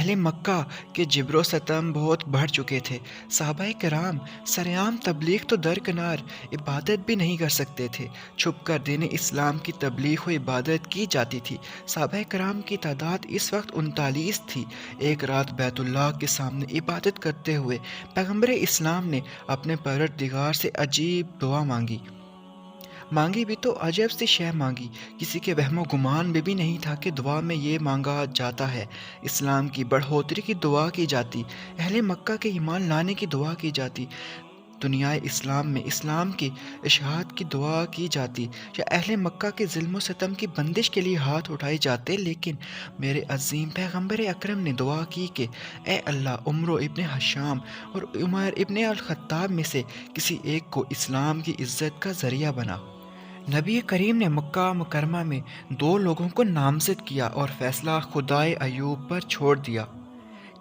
اہل مکہ کے جبر و ستم بہت بڑھ چکے تھے۔ صحابہ کرام سرعام تبلیغ تو درکنار، عبادت بھی نہیں کر سکتے تھے۔ چھپ کر دین اسلام کی تبلیغ و عبادت کی جاتی تھی۔ صحابہ کرام کی تعداد اس وقت 39 تھی۔ ایک رات بیت اللہ کے سامنے عبادت کرتے ہوئے پیغمبر اسلام نے اپنے پروردگار سے عجیب دعا مانگی بھی تو عجب سی شے مانگی، کسی کے وہم و گمان میں بھی نہیں تھا کہ دعا میں یہ مانگا جاتا ہے۔ اسلام کی بڑھوتری کی دعا کی جاتی، اہل مکہ کے ایمان لانے کی دعا کی جاتی، دنیا اسلام میں اسلام کی اشاعت کی دعا کی جاتی، یا اہل مکہ کے ظلم و ستم کی بندش کے لیے ہاتھ اٹھائے جاتے۔ لیکن میرے عظیم پیغمبر اکرم نے دعا کی کہ اے اللہ، عمرو ابن حشام اور عمر ابن الخطاب میں سے کسی ایک کو اسلام کی عزت کا ذریعہ بنا۔ نبی کریم نے مکہ مکرمہ میں 2 لوگوں کو نامزد کیا اور فیصلہ خدائے ایوب پر چھوڑ دیا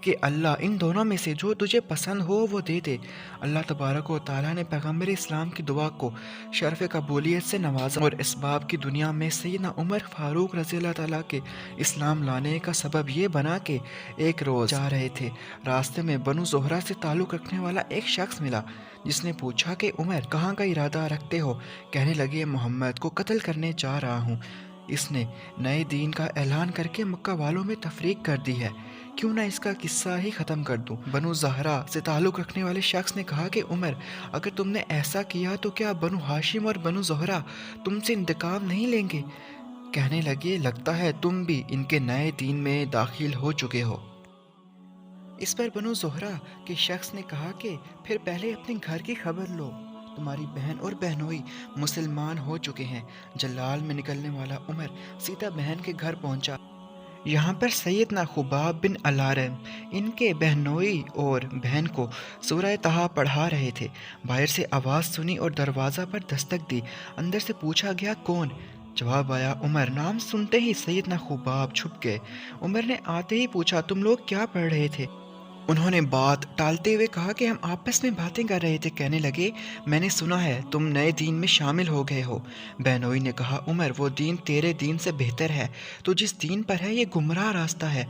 کہ اللہ ان دونوں میں سے جو تجھے پسند ہو وہ دے دے۔ اللہ تبارک و تعالیٰ نے پیغمبر اسلام کی دعا کو شرف قبولیت سے نوازا اور اسباب کی دنیا میں سیدنا عمر فاروق رضی اللہ تعالیٰ کے اسلام لانے کا سبب یہ بنا کہ ایک روز جا رہے تھے، راستے میں بنو زہرہ سے تعلق رکھنے والا ایک شخص ملا جس نے پوچھا کہ عمر کہاں کا ارادہ رکھتے ہو؟ کہنے لگے محمد کو قتل کرنے جا رہا ہوں، اس نے نئے دین کا اعلان کر کے مکہ والوں میں تفریق کر دی ہے، کیوں نہ اس کا قصہ ہی ختم کر دوں۔ بنو زہرہ سے تعلق رکھنے والے شخص نے کہا کہ عمر اگر تم نے ایسا کیا تو کیا بنو ہاشم اور بنو زہرہ تم سے انتقام نہیں لیں گے؟ کہنے لگے لگتا ہے تم بھی ان کے نئے دین میں داخل ہو چکے ہو۔ اس پر بنو زہرہ کے شخص نے کہا کہ پھر پہلے اپنے گھر کی خبر لو، تمہاری بہن اور بہنوئی مسلمان ہو چکے ہیں۔ جلال میں نکلنے والا عمر سیدھا بہن کے گھر پہنچا۔ یہاں پر سیدنا خباب بن الارم ان کے بہنوئی اور بہن کو سورہ طٰہٰ پڑھا رہے تھے۔ باہر سے آواز سنی اور دروازہ پر دستک دی۔ اندر سے پوچھا گیا کون؟ جواب آیا عمر۔ نام سنتے ہی سیدنا خباب چھپ گئے۔ عمر نے آتے ہی پوچھا تم لوگ کیا پڑھ رہے تھے؟ انہوں نے بات ٹالتے ہوئے کہا کہ ہم آپس میں باتیں کر رہے تھے۔ کہنے لگے میں نے سنا ہے تم نئے دین میں شامل ہو گئے ہو۔ بہنوئی نے کہا عمر وہ دین تیرے دین سے بہتر ہے، تو جس دین پر ہے یہ گمراہ راستہ ہے،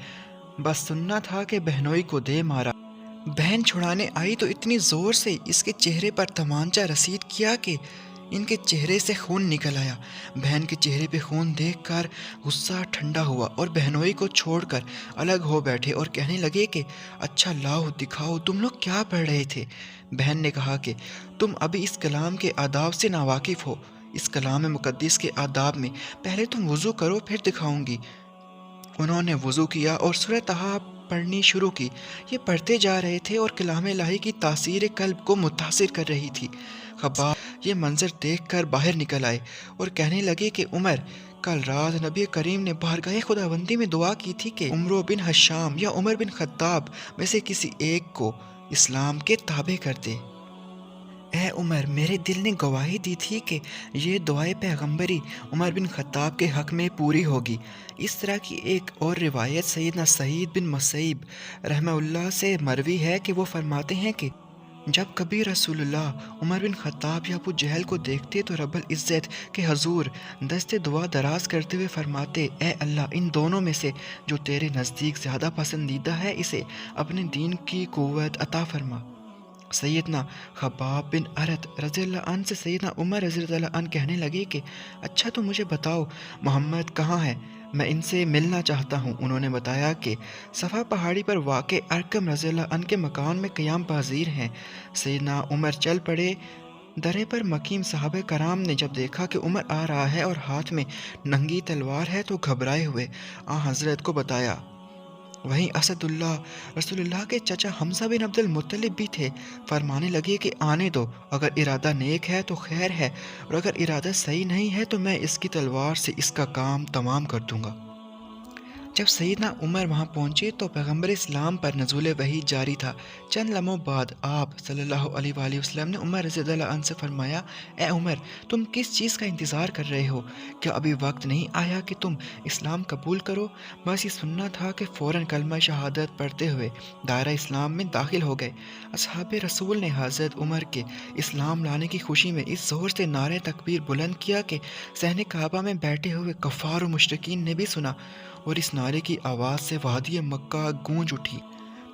بس سننا تھا کہ بہنوئی کو دے مارا۔ بہن چھڑانے آئی تو اتنی زور سے اس کے چہرے پر تمانچہ رسید کیا کہ ان کے چہرے سے خون نکل آیا۔ بہن کے چہرے پہ خون دیکھ کر غصہ ٹھنڈا ہوا اور بہنوئی کو چھوڑ کر الگ ہو بیٹھے اور کہنے لگے کہ اچھا لاؤ دکھاؤ تم لوگ کیا پڑھ رہے تھے۔ بہن نے کہا کہ تم ابھی اس کلام کے آداب سے ناواقف ہو، اس کلام مقدس کے آداب میں پہلے تم وضو کرو پھر دکھاؤں گی۔ انہوں نے وضو کیا اور سورہ طٰہٰ پڑھنی شروع کی۔ یہ پڑھتے جا رہے تھے اور کلام الہی کی تاثیر قلب کو متاثر کر رہی تھی۔ خباب یہ منظر دیکھ کر باہر نکل آئے اور کہنے لگے کہ عمر کل رات نبی کریم نے بارگاہ خداوندی میں دعا کی تھی کہ عمرو بن حشام یا عمر بن خطاب میں سے کسی ایک کو اسلام کے تابع کر دے۔ اے عمر میرے دل نے گواہی دی تھی کہ یہ دعائے پیغمبری عمر بن خطاب کے حق میں پوری ہوگی۔ اس طرح کی ایک اور روایت سیدنا سعید بن مسیب رحمہ اللہ سے مروی ہے کہ وہ فرماتے ہیں کہ جب کبھی رسول اللہ عمر بن خطاب یا ابو جہل کو دیکھتے تو رب العزت کے حضور دست دعا دراز کرتے ہوئے فرماتے اے اللہ ان دونوں میں سے جو تیرے نزدیک زیادہ پسندیدہ ہے اسے اپنے دین کی قوت عطا فرما۔ سیدنا خباب بن ارت رضی اللہ عنہ سے سیدنا عمر رضی اللہ عنہ کہنے لگے کہ اچھا تو مجھے بتاؤ محمد کہاں ہے، میں ان سے ملنا چاہتا ہوں۔ انہوں نے بتایا کہ صفا پہاڑی پر واقع ارقم رضی اللہ عنہ کے مکان میں قیام پذیر ہیں۔ سیدنا عمر چل پڑے۔ درے پر مقیم صحابہ کرام نے جب دیکھا کہ عمر آ رہا ہے اور ہاتھ میں ننگی تلوار ہے تو گھبرائے ہوئے حضرت کو بتایا۔ وہیں اسد اللہ رسول اللہ کے چچا حمزہ بن عبد المطلب بھی تھے۔ فرمانے لگے کہ آنے دو، اگر ارادہ نیک ہے تو خیر ہے اور اگر ارادہ صحیح نہیں ہے تو میں اس کی تلوار سے اس کا کام تمام کر دوں گا۔ جب سیدنا عمر وہاں پہنچے تو پیغمبر اسلام پر نزول وحی جاری تھا۔ چند لمحوں بعد آپ صلی اللہ علیہ وآلہ وسلم نے عمر رضی اللہ عنہ سے فرمایا اے عمر تم کس چیز کا انتظار کر رہے ہو؟ کیا ابھی وقت نہیں آیا کہ تم اسلام قبول کرو؟ بس یہ سننا تھا کہ فوراً کلمہ شہادت پڑھتے ہوئے دائرہ اسلام میں داخل ہو گئے۔ اصحاب رسول نے حضرت عمر کے اسلام لانے کی خوشی میں اس زور سے نعرہ تکبیر بلند کیا کہ صحن کعبہ میں بیٹھے ہوئے کفار و مشرکین نے بھی سنا۔ اور اس نعرے کی آواز سے وادی مکہ گونج اٹھی۔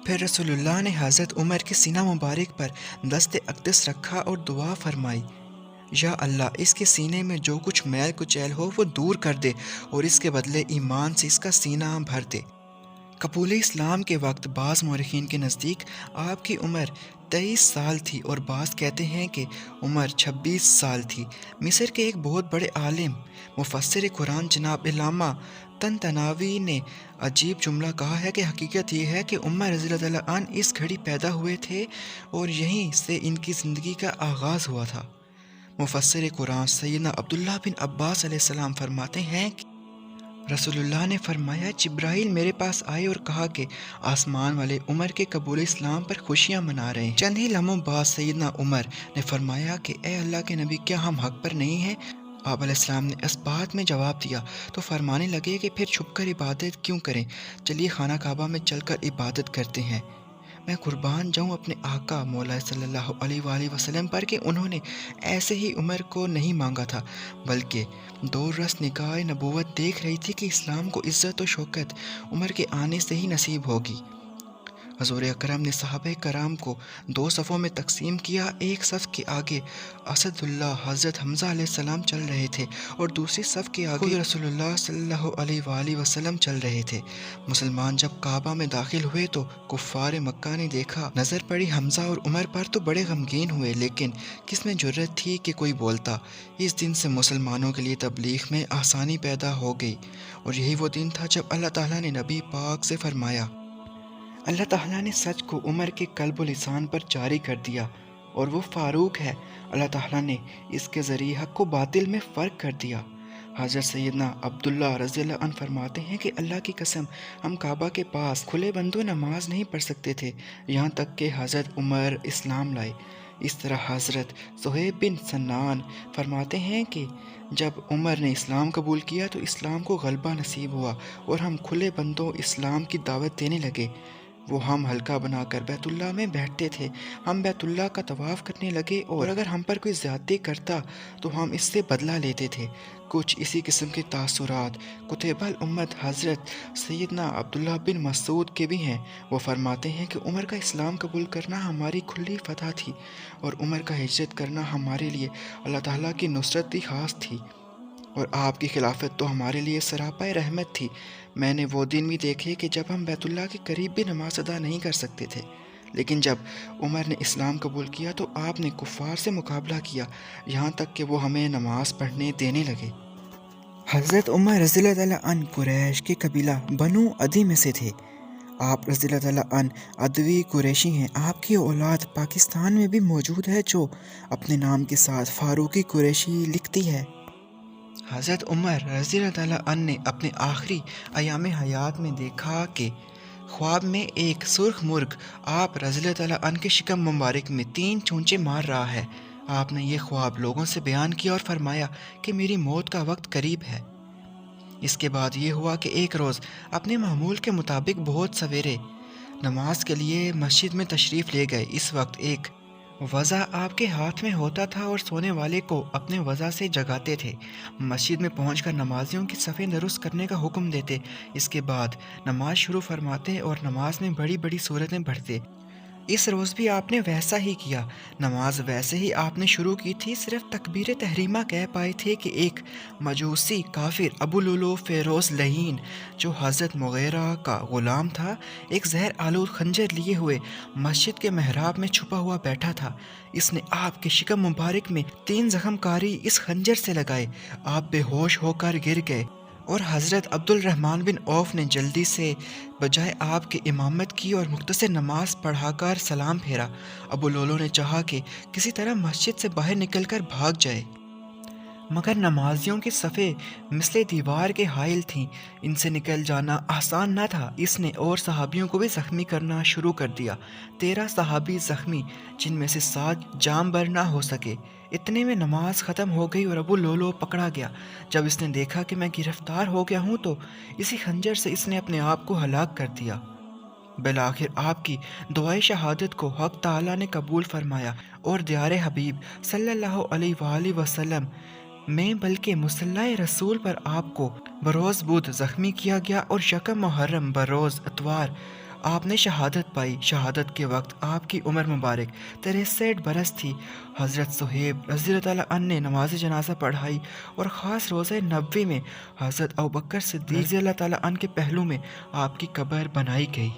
پھر رسول اللہ نے حضرت عمر کے سینہ مبارک پر دست اقدس رکھا اور دعا فرمائی، یا اللہ اس کے سینے میں جو کچھ میل کچیل ہو وہ دور کر دے اور اس کے بدلے ایمان سے اس کا سینہ بھر دے۔ قبول اسلام کے وقت بعض مورخین کے نزدیک آپ کی عمر 23 سال تھی اور بعض کہتے ہیں کہ عمر 26 سال تھی۔ مصر کے ایک بہت بڑے عالم مفسر قرآن جناب علامہ طنطاوی نے عجیب جملہ کہا ہے کہ حقیقت یہ ہے کہ عمر رضی اللہ عنہ اس گھڑی پیدا ہوئے تھے اور یہیں سے ان کی زندگی کا آغاز ہوا تھا۔ مفسر قرآن سیدنا عبداللہ بن عباس علیہ السلام فرماتے ہیں کہ رسول اللہ نے فرمایا، جبرائیل میرے پاس آئے اور کہا کہ آسمان والے عمر کے قبول اسلام پر خوشیاں منا رہے ہیں۔ چند ہی لمحوں بعد سیدنا عمر نے فرمایا کہ اے اللہ کے نبی، کیا ہم حق پر نہیں ہیں؟ آپ علیہ السلام نے اس بات میں جواب دیا تو فرمانے لگے کہ پھر چھپ کر عبادت کیوں کریں، چلیے خانہ کعبہ میں چل کر عبادت کرتے ہیں۔ میں قربان جاؤں اپنے آقا مولا صلی اللہ علیہ وآلہ وسلم پر کہ انہوں نے ایسے ہی عمر کو نہیں مانگا تھا، بلکہ دور رس نگاہ نبوت دیکھ رہی تھی کہ اسلام کو عزت و شوکت عمر کے آنے سے ہی نصیب ہوگی۔ حضور اکرم نے صحابہ کرام کو 2 صفوں میں تقسیم کیا۔ ایک صف کے آگے اسد اللہ حضرت حمزہ علیہ السلام چل رہے تھے اور دوسری صف کے آگے خود رسول اللہ صلی اللہ علیہ وآلہ وسلم چل رہے تھے۔ مسلمان جب کعبہ میں داخل ہوئے تو کفار مکہ نے دیکھا، نظر پڑی حمزہ اور عمر پر تو بڑے غمگین ہوئے، لیکن کس میں جرأت تھی کہ کوئی بولتا۔ اس دن سے مسلمانوں کے لیے تبلیغ میں آسانی پیدا ہو گئی، اور یہی وہ دن تھا جب اللہ تعالیٰ نے نبی پاک سے فرمایا، اللہ تعالیٰ نے سچ کو عمر کے قلب و لسان پر جاری کر دیا اور وہ فاروق ہے۔ اللہ تعالیٰ نے اس کے ذریعے حق و باطل میں فرق کر دیا۔ حضرت سیدنا عبداللہ رضی اللہ عنہ فرماتے ہیں کہ اللہ کی قسم ہم کعبہ کے پاس کھلے بندوں نماز نہیں پڑھ سکتے تھے یہاں تک کہ حضرت عمر اسلام لائے۔ اس طرح حضرت صہیب بن سنان فرماتے ہیں کہ جب عمر نے اسلام قبول کیا تو اسلام کو غلبہ نصیب ہوا اور ہم کھلے بندوں اسلام کی دعوت دینے لگے۔ وہ ہم حلقہ بنا کر بیت اللہ میں بیٹھتے تھے، ہم بیت اللہ کا طواف کرنے لگے اور اگر ہم پر کوئی زیادتی کرتا تو ہم اس سے بدلہ لیتے تھے۔ کچھ اسی قسم کے تاثرات کتب الامت حضرت سیدنا عبداللہ بن مسعود کے بھی ہیں۔ وہ فرماتے ہیں کہ عمر کا اسلام قبول کرنا ہماری کھلی فتح تھی اور عمر کا ہجرت کرنا ہمارے لیے اللہ تعالیٰ کی نصرت ہی خاص تھی، اور آپ کی خلافت تو ہمارے لیے سراپا رحمت تھی۔ میں نے وہ دن بھی دیکھے کہ جب ہم بیت اللہ کے قریب بھی نماز ادا نہیں کر سکتے تھے، لیکن جب عمر نے اسلام قبول کیا تو آپ نے کفار سے مقابلہ کیا، یہاں تک کہ وہ ہمیں نماز پڑھنے دینے لگے۔ حضرت عمر رضی اللہ عنہ قریش کے قبیلہ بنو عدی میں سے تھے۔ آپ رضی اللہ عنہ عدوی قریشی ہیں۔ آپ کی اولاد پاکستان میں بھی موجود ہے جو اپنے نام کے ساتھ فاروقی قریشی لکھتی ہے۔ حضرت عمر رضی اللہ عنہ نے اپنے آخری ایام حیات میں دیکھا کہ خواب میں ایک سرخ مرغ آپ رضی اللہ عنہ کے شکم مبارک میں 3 چونچے مار رہا ہے۔ آپ نے یہ خواب لوگوں سے بیان کیا اور فرمایا کہ میری موت کا وقت قریب ہے۔ اس کے بعد یہ ہوا کہ ایک روز اپنے معمول کے مطابق بہت سویرے نماز کے لیے مسجد میں تشریف لے گئے۔ اس وقت ایک وضع آپ کے ہاتھ میں ہوتا تھا اور سونے والے کو اپنے وضع سے جگاتے تھے۔ مسجد میں پہنچ کر نمازیوں کی صفیں درست کرنے کا حکم دیتے، اس کے بعد نماز شروع فرماتے اور نماز میں بڑی بڑی سورتیں پڑھتے۔ اس روز بھی آپ نے ویسا ہی کیا۔ نماز ویسے ہی آپ نے شروع کی تھی، صرف تکبیر تحریمہ کہہ پائے تھے کہ ایک مجوسی کافر ابو لولو فیروز لعین جو حضرت مغیرہ کا غلام تھا، ایک زہر آلود خنجر لیے ہوئے مسجد کے محراب میں چھپا ہوا بیٹھا تھا۔ اس نے آپ کے شکم مبارک میں 3 زخم کاری اس خنجر سے لگائے۔ آپ بے ہوش ہو کر گر گئے اور حضرت عبد الرحمن بن عوف نے جلدی سے بجائے آپ کے امامت کی اور مختصر نماز پڑھا کر سلام پھیرا۔ ابو لولو نے چاہا کہ کسی طرح مسجد سے باہر نکل کر بھاگ جائے، مگر نمازیوں کی صفیں مثل دیوار کے حائل تھیں، ان سے نکل جانا آسان نہ تھا۔ اس نے اور صحابیوں کو بھی زخمی کرنا شروع کر دیا۔ 13 صحابی زخمی، جن میں سے 7 جام بر نہ ہو سکے۔ اتنے میں نماز ختم ہو گئی اور ابو لولو پکڑا گیا۔ جب اس نے دیکھا کہ میں گرفتار ہو گیا ہوں تو اسی خنجر سے اس نے اپنے آپ کو ہلاک کر دیا۔ بالآخر آپ کی دعائے شہادت کو حق تعالیٰ نے قبول فرمایا اور دیار حبیب صلی اللہ علیہ وآلہ وسلم میں بلکہ مصلح رسول پر آپ کو بروز بدھ زخمی کیا گیا اور یکم محرم بروز اتوار آپ نے شہادت پائی۔ شہادت کے وقت آپ کی عمر مبارک 63 برس تھی۔ حضرت صہیب رضی اللہ تعالیٰ عنہ نے نماز جنازہ پڑھائی اور خاص روزہ نبوی میں حضرت ابوبکر صدیق رضی اللہ تعالیٰ عنہ کے پہلو میں آپ کی قبر بنائی گئی۔